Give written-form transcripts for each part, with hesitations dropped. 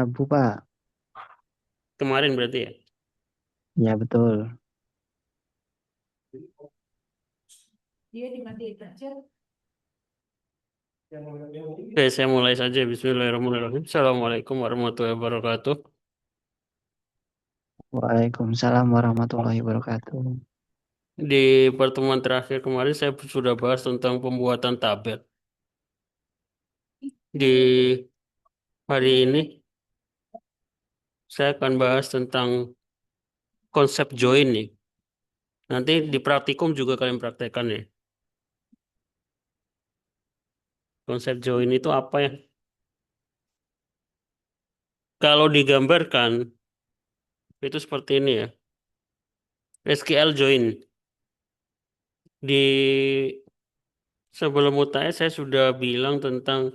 Rabu, Pak. Kemarin berarti ya. Ya, betul. Oke, saya mulai saja. Bismillahirrahmanirrahim. Assalamualaikum warahmatullahi wabarakatuh. Waalaikumsalam warahmatullahi wabarakatuh. Di pertemuan terakhir kemarin saya sudah bahas tentang pembuatan tabel. Di hari ini saya akan bahas tentang konsep join nih. Nanti di praktikum juga kalian praktekkan ya. Konsep join itu apa ya? Kalau digambarkan itu seperti ini ya. SQL join. Di sebelum UTS saya sudah bilang tentang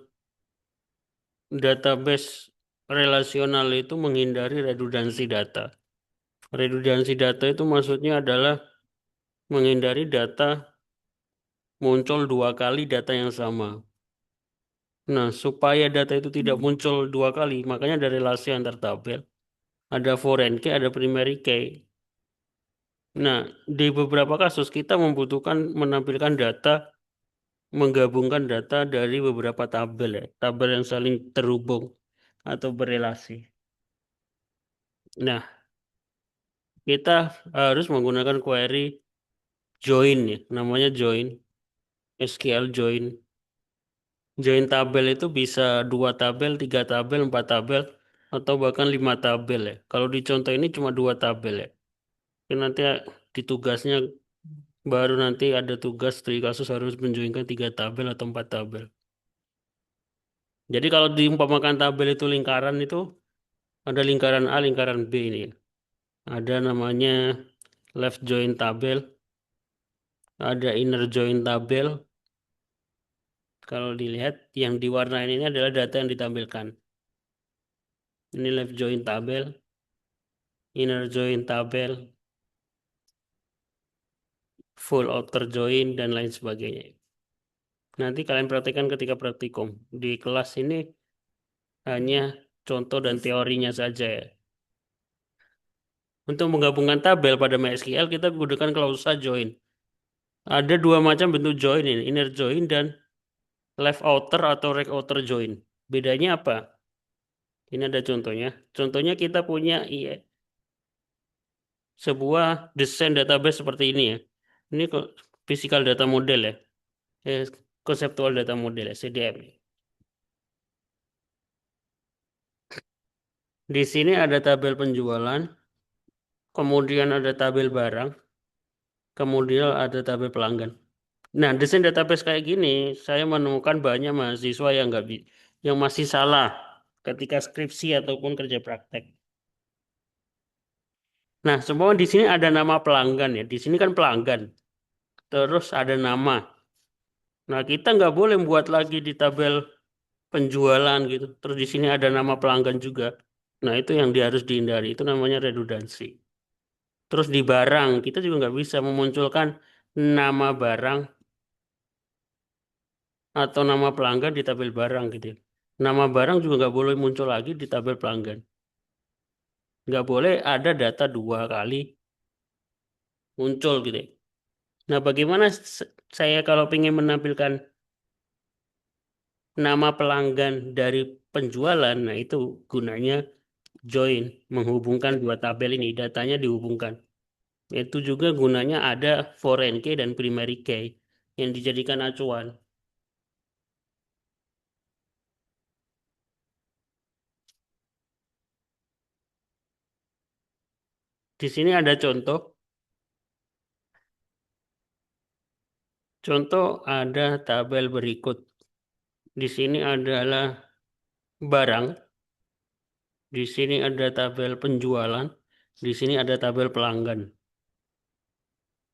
database relasional itu menghindari redundansi data. Redundansi data itu maksudnya adalah menghindari data muncul dua kali data yang sama. Nah, supaya data itu tidak muncul dua kali, makanya ada relasi antar tabel. Ada foreign key, ada primary key. Nah, di beberapa kasus kita membutuhkan menampilkan data, menggabungkan data dari beberapa tabel ya, tabel yang saling terhubung atau berelasi. Nah, kita harus menggunakan query join ya, namanya join, SQL join. Join tabel itu bisa dua tabel, tiga tabel, empat tabel, atau bahkan lima tabel ya. Kalau di contoh ini cuma dua tabel ya. Jadi nanti di tugasnya baru nanti ada tugas studi kasus harus menjoinkan tiga tabel atau empat tabel. Jadi kalau diumpamakan tabel itu lingkaran itu ada lingkaran A, lingkaran B ini. Ada namanya left join tabel, ada inner join tabel. Kalau dilihat yang diwarnain ini adalah data yang ditampilkan. Ini left join tabel, inner join tabel, full outer join, dan lain sebagainya. Nanti kalian praktekkan ketika praktikum. Di kelas ini hanya contoh dan teorinya saja ya. Untuk menggabungkan tabel pada MySQL, kita gunakan klausa join. Ada dua macam bentuk join ini, inner join dan left outer atau right outer join. Bedanya apa? Ini ada contohnya. Contohnya kita punya sebuah desain database seperti ini ya. Ini kok physical data model ya. Eh, Konseptual data model ya, CDM. Di sini ada tabel penjualan, kemudian ada tabel barang, kemudian ada tabel pelanggan. Nah, desain database kayak gini, saya menemukan banyak mahasiswa yang nggak yang masih salah ketika skripsi ataupun kerja praktek. Nah, semua di sini ada nama pelanggan ya. Di sini kan pelanggan. Terus ada nama. Nah, kita nggak boleh buat lagi di tabel penjualan gitu. Terus di sini ada nama pelanggan juga. Nah, itu yang harus dihindari. Itu namanya redundansi. Terus di barang, kita juga nggak bisa memunculkan nama barang atau nama pelanggan di tabel barang gitu ya. Nama barang juga nggak boleh muncul lagi di tabel pelanggan. Nggak boleh ada data dua kali muncul gitu ya. Nah, bagaimana saya kalau ingin menampilkan nama pelanggan dari penjualan, nah itu gunanya join, menghubungkan dua tabel ini, datanya dihubungkan. Itu juga gunanya ada foreign key dan primary key yang dijadikan acuan. Di sini ada contoh. Contoh ada tabel berikut. Di sini adalah barang, di sini ada tabel penjualan, di sini ada tabel pelanggan.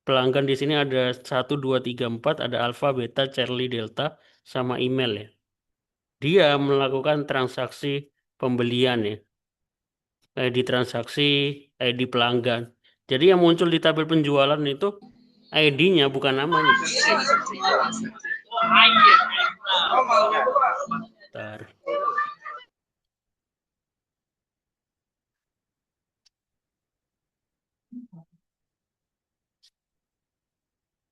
Pelanggan di sini ada 1, 2, 3, 4, ada alfa, beta, Charlie, delta, sama email ya. Dia melakukan transaksi pembelian ya. ID transaksi, ID pelanggan. Jadi yang muncul di tabel penjualan itu ID-nya bukan namanya. Bentar.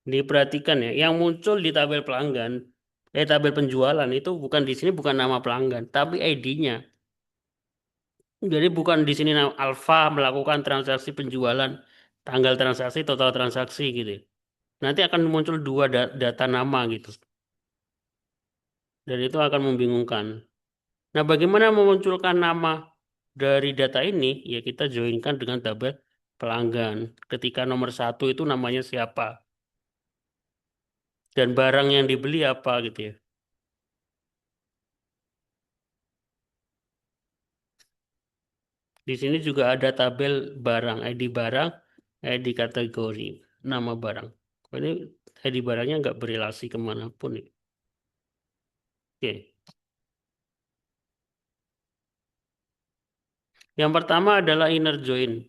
Diperhatikan ya, yang muncul di tabel pelanggan, tabel penjualan itu bukan di sini bukan nama pelanggan, tapi ID-nya. Jadi bukan di sini nama Alfa melakukan transaksi penjualan, tanggal transaksi, total transaksi gitu. Nanti akan muncul dua data nama gitu. Dan itu akan membingungkan. Nah, bagaimana memunculkan nama dari data ini? Ya kita joinkan dengan tabel pelanggan. Ketika nomor satu itu namanya siapa dan barang yang dibeli apa gitu ya. Di sini juga ada tabel barang, ID barang, ID kategori, nama barang. Ini ID barangnya nggak berelasi kemanapun. Ya. Oke. Yang pertama adalah inner join.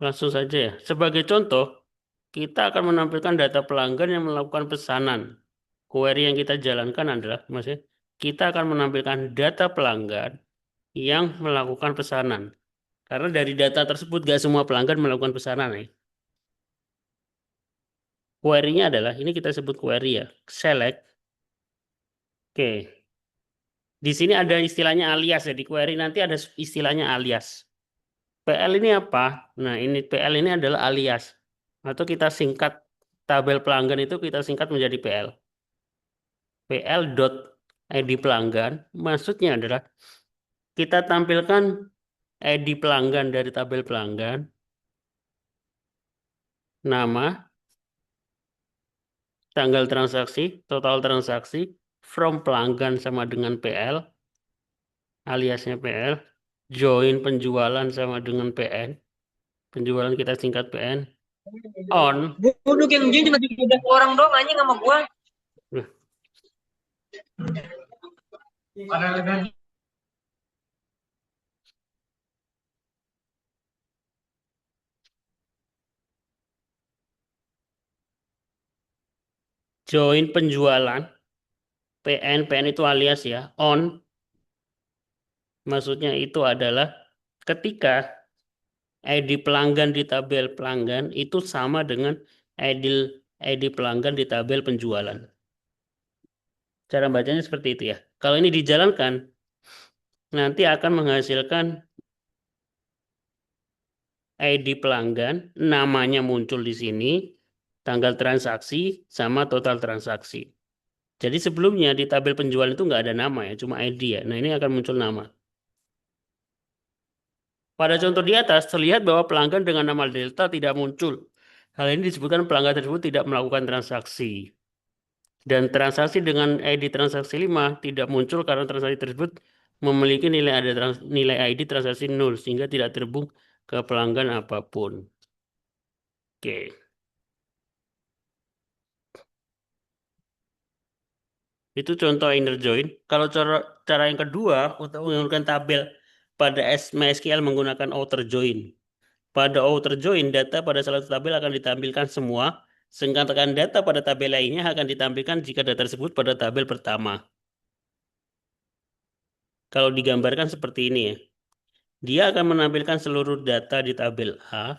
Langsung saja ya. Sebagai contoh, kita akan menampilkan data pelanggan yang melakukan pesanan. Query yang kita jalankan adalah, maksudnya, kita akan menampilkan data pelanggan yang melakukan pesanan. Karena dari data tersebut gak semua pelanggan melakukan pesanan ya. Query-nya adalah, ini kita sebut query ya. Select. Oke. Di sini ada istilahnya alias ya. Di query nanti ada istilahnya alias. PL ini apa? Nah, ini PL ini adalah alias. Atau kita singkat tabel pelanggan itu kita singkat menjadi PL. PL dot ID pelanggan maksudnya adalah kita tampilkan ID pelanggan dari tabel pelanggan, nama, tanggal transaksi, total transaksi, from pelanggan sama dengan PL, aliasnya PL, join penjualan sama dengan PN, penjualan kita singkat PN, on, Duduk yang join cuma 13 orang doang anjing sama gua. join penjualan, PN itu alias ya, on, maksudnya itu adalah ketika ID pelanggan di tabel pelanggan itu sama dengan ID pelanggan di tabel penjualan. Cara bacanya seperti itu ya. Kalau ini dijalankan, nanti akan menghasilkan ID pelanggan, namanya muncul di sini, tanggal transaksi, sama total transaksi. Jadi sebelumnya di tabel penjualan itu nggak ada nama ya, cuma ID ya. Nah ini akan muncul nama. Pada contoh di atas, terlihat bahwa pelanggan dengan nama Delta tidak muncul. Hal ini disebutkan pelanggan tersebut tidak melakukan transaksi. Dan transaksi dengan ID transaksi 5 tidak muncul karena transaksi tersebut memiliki nilai ID transaksi 0 sehingga tidak terhubung ke pelanggan apapun. Oke. Itu contoh inner join. Kalau cara yang kedua untuk menggunakan tabel pada MySQL menggunakan outer join. Pada outer join, data pada salah satu tabel akan ditampilkan semua, sedangkan data pada tabel lainnya akan ditampilkan jika data tersebut pada tabel pertama. Kalau digambarkan seperti ini ya. Dia akan menampilkan seluruh data di tabel A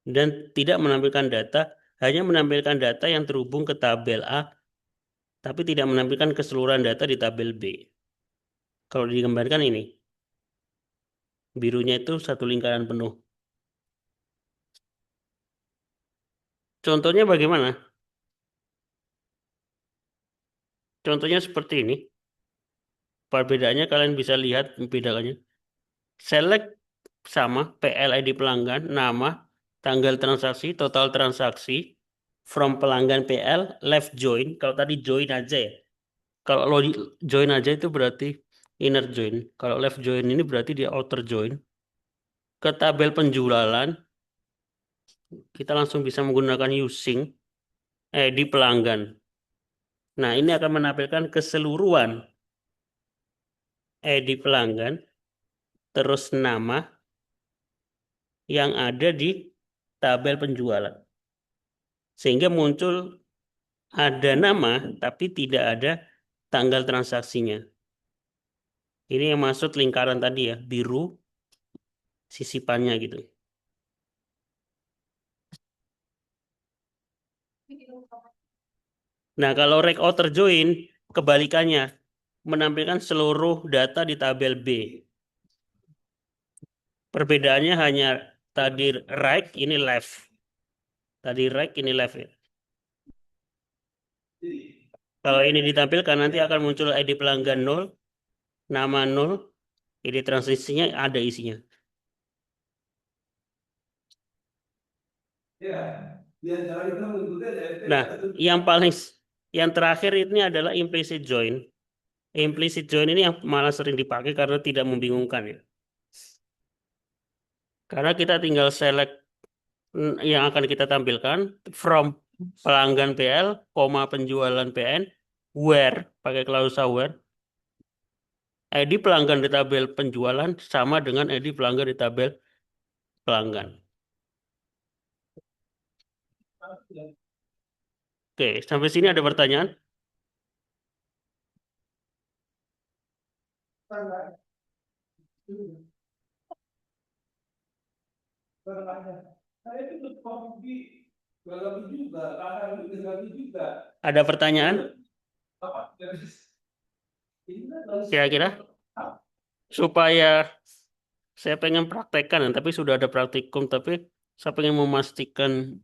dan tidak menampilkan data, hanya menampilkan data yang terhubung ke tabel A, tapi tidak menampilkan keseluruhan data di tabel B. Kalau digambarkan ini, birunya itu satu lingkaran penuh. Contohnya bagaimana? Contohnya seperti ini. Perbedaannya kalian bisa lihat membedakannya. Select sama PLID pelanggan, nama, tanggal transaksi, total transaksi, from pelanggan PL, left join. Kalau tadi join aja ya. Kalau lo join aja itu berarti inner join. Kalau left join ini berarti dia outer join. Ke tabel penjualan, kita langsung bisa menggunakan using di pelanggan. Nah, ini akan menampilkan keseluruhan di pelanggan, terus nama yang ada di tabel penjualan. Sehingga muncul ada nama, tapi tidak ada tanggal transaksinya. Ini yang maksud lingkaran tadi ya, biru sisipannya gitu. Nah, kalau right outer join, kebalikannya. Menampilkan seluruh data di tabel B. Perbedaannya hanya tadi right, ini left. Tadi right, ini left ya. Kalau ini ditampilkan, nanti akan muncul ID pelanggan 0, nama 0, ID transisinya ada isinya. Nah, yang terakhir ini adalah implicit join. Implicit join ini yang malah sering dipakai karena tidak membingungkan ya. Karena kita tinggal select yang akan kita tampilkan from pelanggan PL, penjualan PN, where, pakai klausa where, ID pelanggan di tabel penjualan sama dengan ID pelanggan di tabel pelanggan. Oke, sampai sini ada pertanyaan? Ada pertanyaan? Kira-kira? Supaya saya pengen praktekkan, tapi sudah ada praktikum, tapi saya pengen memastikan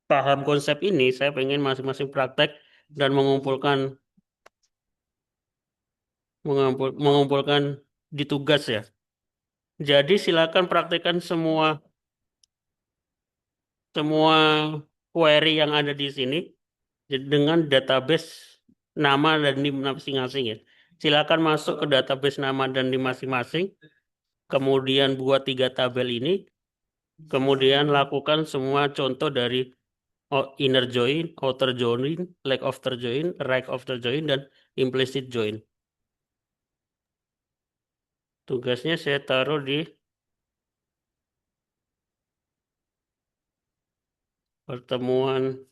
paham konsep ini, saya pengen masing-masing praktek dan mengumpulkan di tugas ya. Jadi silakan praktekkan semua query yang ada di sini dengan database nama dan NIM masing-masing ya. Silakan masuk ke database nama dan NIM masing-masing, kemudian buat 3 tabel ini, kemudian lakukan semua contoh dari inner join, outer join, leg outer join, right outer join, dan implicit join. Tugasnya saya taruh di pertemuan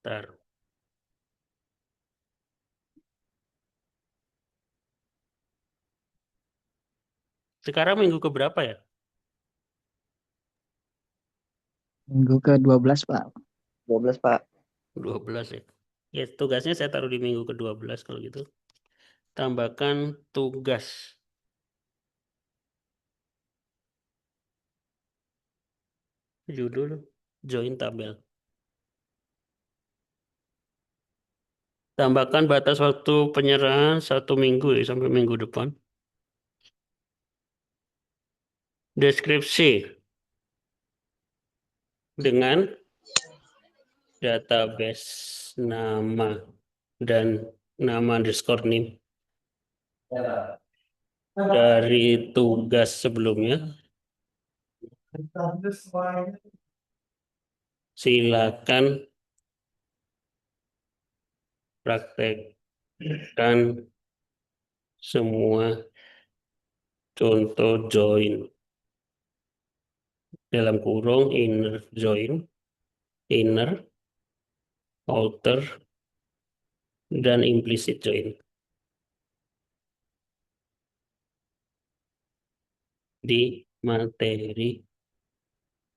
taruh. Sekarang minggu keberapa ya? Minggu ke-12, Pak. 12, Pak. 12 ya. Ya, tugasnya saya taruh di minggu ke-12 kalau gitu. Tambahkan tugas. Judul join tabel. Tambahkan batas waktu penyerahan 1 minggu ya, sampai minggu depan. Deskripsi dengan database nama dan nama underscore NIM dari tugas sebelumnya. Silakan praktekkan semua contoh join dalam kurung inner join, inner, outer, dan implicit join di materi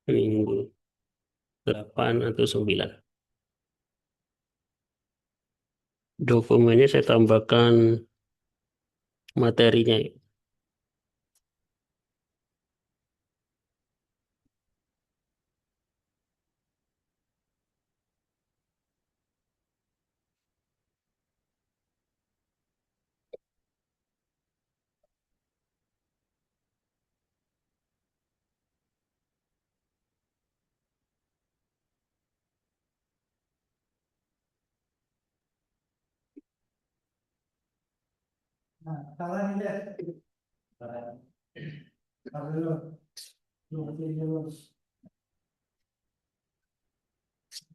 minggu 8 atau 9. Dokumennya saya tambahkan materinya.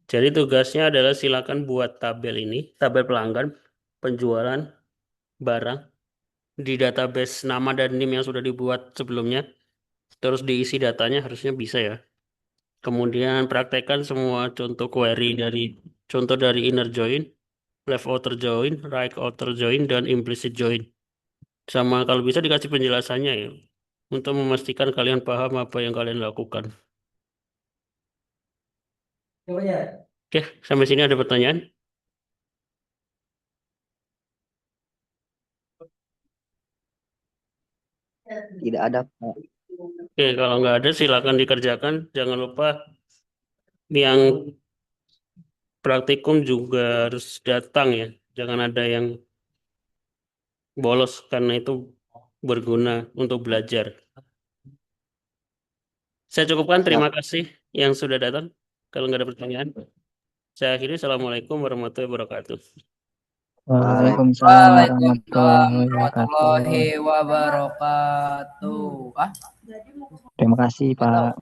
Jadi tugasnya adalah silakan buat tabel ini, tabel pelanggan, penjualan, barang, di database nama dan NIM yang sudah dibuat sebelumnya. Terus diisi datanya harusnya bisa ya. Kemudian praktekkan semua contoh dari inner join, left outer join, right outer join, dan implicit join. Sama kalau bisa dikasih penjelasannya ya. untuk memastikan kalian paham apa yang kalian lakukan. Oke, sampai sini ada pertanyaan? Tidak ada, Pak. Oke, kalau nggak ada silakan dikerjakan. Jangan lupa yang praktikum juga harus datang ya. Jangan ada yang bolos karena itu berguna untuk belajar. Saya cukupkan. Terima kasih yang sudah datang. Kalau nggak ada pertanyaan, saya akhiri. Assalamualaikum warahmatullahi wabarakatuh. Waalaikumsalam warahmatullahi warahmatullahi wabarakatuh. wabarakatuh. Terima kasih, Pak.